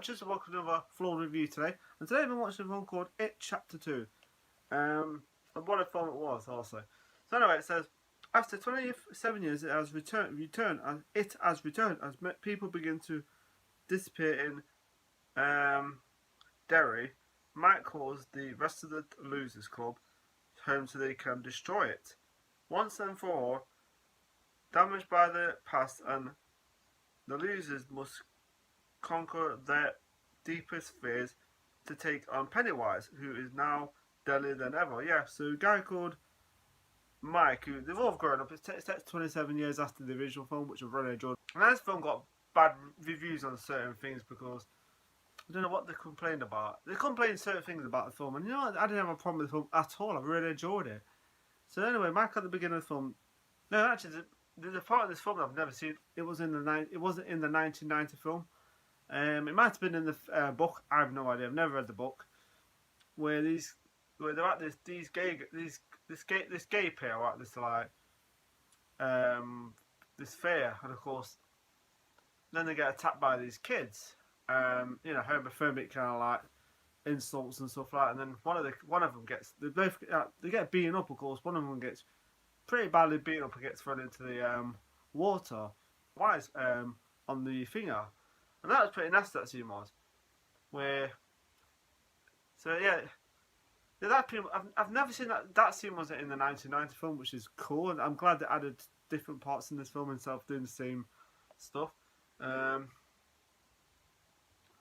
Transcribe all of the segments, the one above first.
watchers, and welcome to another Flawed review today. And today I've been watching a film called It Chapter 2. And what a film it was also. So anyway, it says, after 27 years it has returned as people begin to disappear in Derry. Mike calls the rest of the Losers Club home so they can destroy it. Once and for all, damaged by the past, and the losers must conquer their deepest fears to take on Pennywise, who is now deadlier than ever. Yeah, so a guy called Mike, who they've all grown up. It's 27 years after the original film, which I've really enjoyed. And this film got bad reviews on certain things because I don't know what they complained about. They complained certain things about the film, and you know what? I didn't have a problem with the film at all. I really enjoyed it. So anyway, Mike at the beginning of the film. No, actually, there's a part of this film that I've never seen. It wasn't in the 1990 film. It might have been in the book. I have no idea. I've never read the book. Where they're at this gay pair are at this this fair, and of course, then they get attacked by these kids. You know, homophobic kind of like insults and stuff like that. And then one of them gets they get beaten up. Of course, one of them gets pretty badly beaten up and gets thrown into the water. Wise on the finger. And that was pretty nasty, that scene was. I've never seen that scene wasn't in the 1990 film, which is cool. And I'm glad they added different parts in this film instead of doing the same stuff. And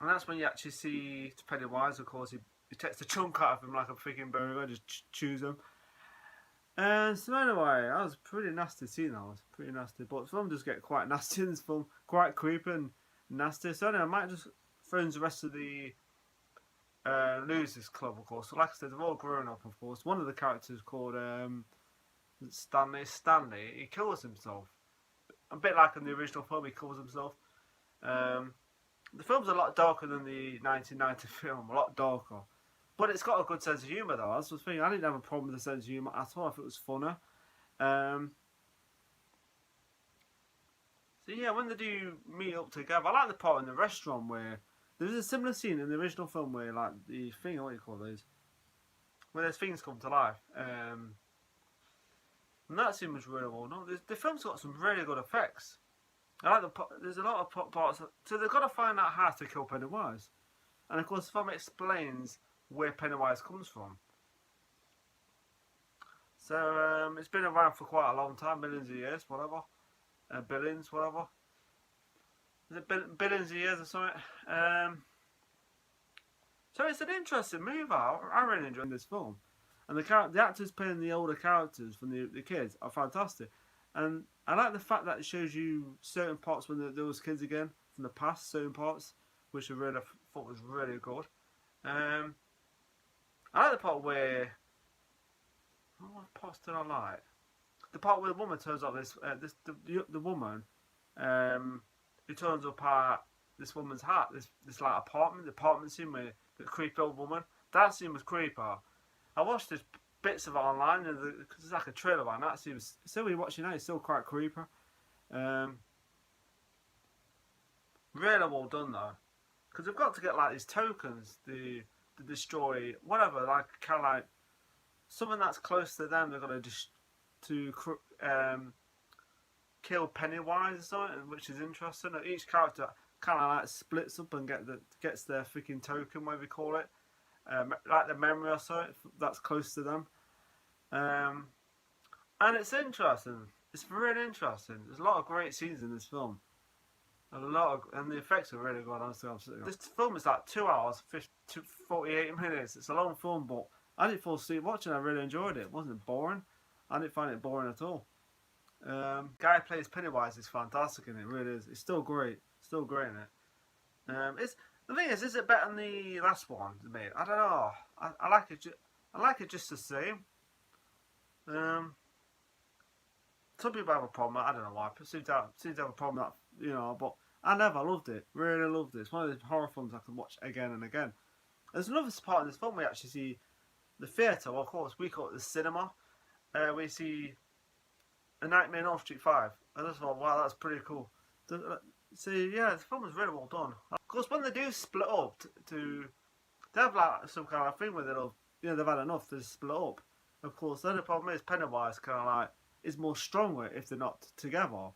that's when you actually see Pennywise, of course, he takes a chunk out of him like a freaking burger, just chews him. And so anyway, that was a pretty nasty scene, that was pretty nasty. But the film does get quite nasty in this film, quite creepy and nasty. So anyway, I might just throw in the rest of the Losers Club, of course. So like I said, they've all grown up, of course. One of the characters called Stanley, he kills himself. A bit like in the original film, he kills himself. The film's a lot darker than the 1990 film, a lot darker. But it's got a good sense of humour though, that's the thing. I didn't have a problem with the sense of humour at all, if it was funner. So yeah, when they do meet up together, I like the part in the restaurant where there's a similar scene in the original film where like the thing, what do you call those? Where those things come to life. And that scene was really well done. The film's got some really good effects. I like there's a lot of parts. So they've got to find out how to kill Pennywise. And of course the film explains where Pennywise comes from. So it's been around for quite a long time, millions of years, whatever. Billions, whatever. Is it billions of years or something? So it's an interesting movie. I really enjoyed this film. And the actors playing the older characters from the kids are fantastic. And I like the fact that it shows you certain parts when there was kids again from the past, certain parts, which I really thought was really good. I like the part where, what parts did I like? The part where the woman turns up the woman who turns up at this woman's hat, this like apartment scene with the creepy old woman. That scene was creepy. I watched this bits of it online because it's like a trailer one. That scene was still, when you're watching that, it's still quite creepy. Really well done though, because they've got to get like these tokens to destroy whatever, like kind of like something that's close to them. They're gonna kill Pennywise or something, which is interesting. Each character kind of like splits up and gets their freaking token, whatever you call it, like the memory or something that's close to them. And it's interesting. It's really interesting. There's a lot of great scenes in this film. And the effects are really good. Honestly, this film is like 2 hours, 48 minutes. It's a long film, but I didn't fall asleep watching. I really enjoyed it. It wasn't boring. I didn't find it boring at all. Guy who plays Pennywise is fantastic in it. Really is. It's still great. Still great in it. The thing is it better than the last one to me? I don't know. I like it. I like it just the same. Some people have a problem. I don't know why. People seem to have a problem that, you know. But I loved it. Really loved it. It's one of the horror films I can watch again and again. There's another part in this film we actually see the theatre. Well, of course, we call it the cinema. We see A Nightmare on Elm Street 5. And I just thought, wow, that's pretty cool. So yeah, the film was really well done. Of course, when they do split up they have like some kind of thing where they've had enough to split up. Of course, then the problem is Pennywise kind of like is more stronger if they're not together,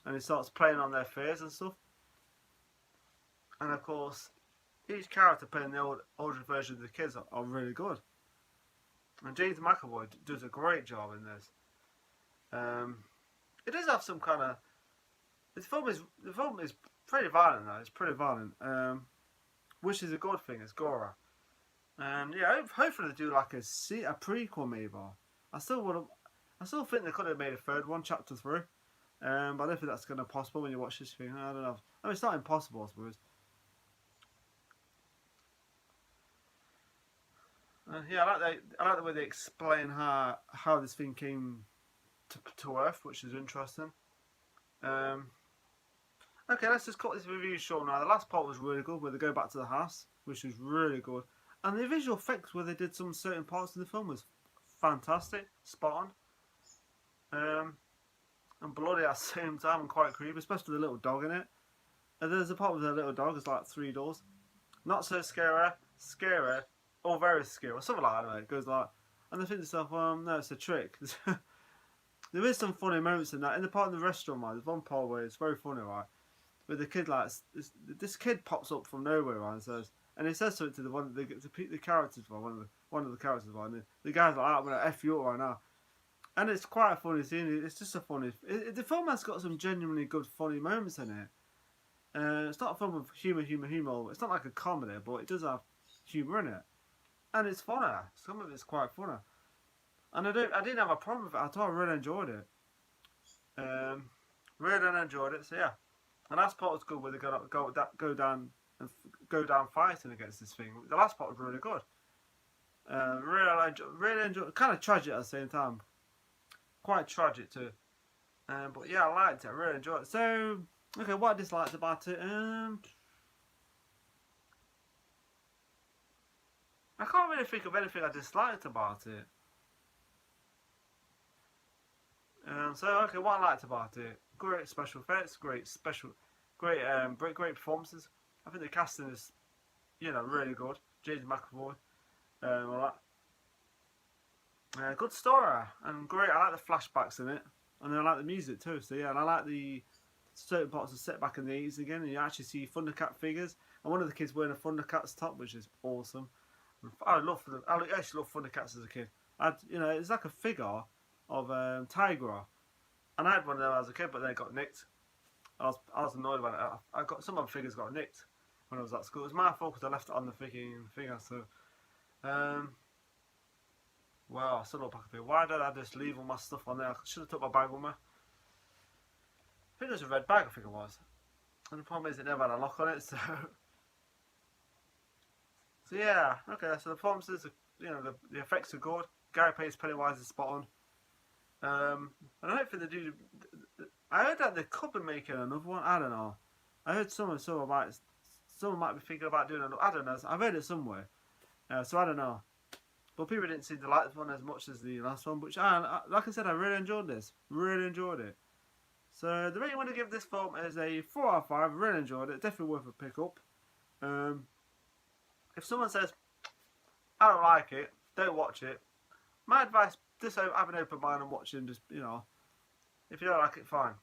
and he starts playing on their fears and stuff. And of course, each character playing the older version of the kids are really good. And James McAvoy does a great job in this. It does have some kind of. The film is pretty violent though. It's pretty violent, which is a good thing. It's gore, and yeah, hopefully they do like a prequel maybe. I still think they could have made a third one, chapter 3. But I don't think that's going to be possible when you watch this thing. I don't know. I mean, it's not impossible, I suppose. Yeah, I like the way they explain how this thing came to Earth, which is interesting. Um, okay, let's just cut this review short now. The last part was really good, where they go back to the house, which was really good, and the visual effects where they did some certain parts in the film was fantastic, spot on, and bloody at the same time and quite creepy, especially the little dog in it. And there's a part with the little dog. It's like 3 doors. Not so scary, or very scary, or something like that. Anyway. It goes like, and I think to myself, no, it's a trick. There is some funny moments in that. In the part in the restaurant, right, there's one part where it's very funny, right? Where the kid like this kid pops up from nowhere, right, and says, and he says something to the characters, one of the characters, right, and the guy's like, I'm gonna f you up right now, and it's quite a funny scene. It's just a funny. The film has got some genuinely good funny moments in it. It's not a film of humour. It's not like a comedy, but it does have humour in it, and it's funny. Some of it's quite funny. And I didn't have a problem with it at all. I really enjoyed it. Really enjoyed it. So yeah, and last part was good where they go down fighting against this thing. The last part was really good. Really enjoyed. Kind of tragic at the same time. Quite tragic too. But yeah, I liked it. I really enjoyed it. So okay, what I disliked about it. I can't really think of anything I disliked about it. So okay, what I liked about it: great special effects, great performances. I think the casting is, really good. James McAvoy, all that. Good story and great. I like the flashbacks in it, and I like the music too. So yeah, and I like the certain parts are set back in the 80s again, and you actually see Thundercat figures. And one of the kids wearing a Thundercats top, which is awesome. I actually love Thundercats as a kid. It's like a figure of Tigra, and I had one of them as a kid, but they got nicked. I was annoyed about it. I got some of the figures got nicked when I was at school. It was my fault because I left it on the freaking figure. So, well, I still look back at it. Why did I just leave all my stuff on there? I should have took my bag with me. I think it was a red bag. I think it was. And the problem is it never had a lock on it. So yeah. Okay. So the performances, the effects are good. Gary Pace Pennywise is spot on. And I don't think they do. I heard that they could be making another one. I don't know. I heard someone might be thinking about doing another. I don't know. I've heard it somewhere. So I don't know. But people didn't seem to like this one as much as the last one. Which, like I said, I really enjoyed this. Really enjoyed it. So the rating I want to give this film is a 4 out of 5. Really enjoyed it. Definitely worth a pick up. If someone says, I don't like it, don't watch it. My advice, just have an open mind and watch it. And just, if you don't like it, fine.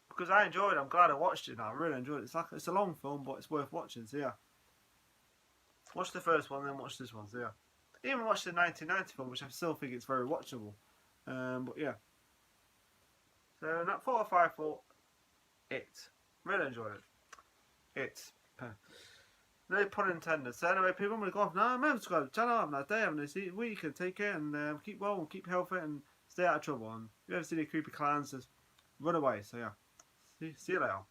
Because I enjoyed it. I'm glad I watched it now. I really enjoyed it. It's a long film, but it's worth watching. So yeah. Watch the first one, then watch this one. So yeah. Even watch the 1990 film, which I still think it's very watchable. But yeah. So that 4 or 5 for it. Really enjoyed it. It. No pun intended. So anyway, people, I'm going to go off now. Remember to subscribe to the channel. Have a nice day. Have a nice week. And take care. And keep well and keep healthy. And stay out of trouble. And if you ever see any creepy clowns, just run away. So yeah. See you later.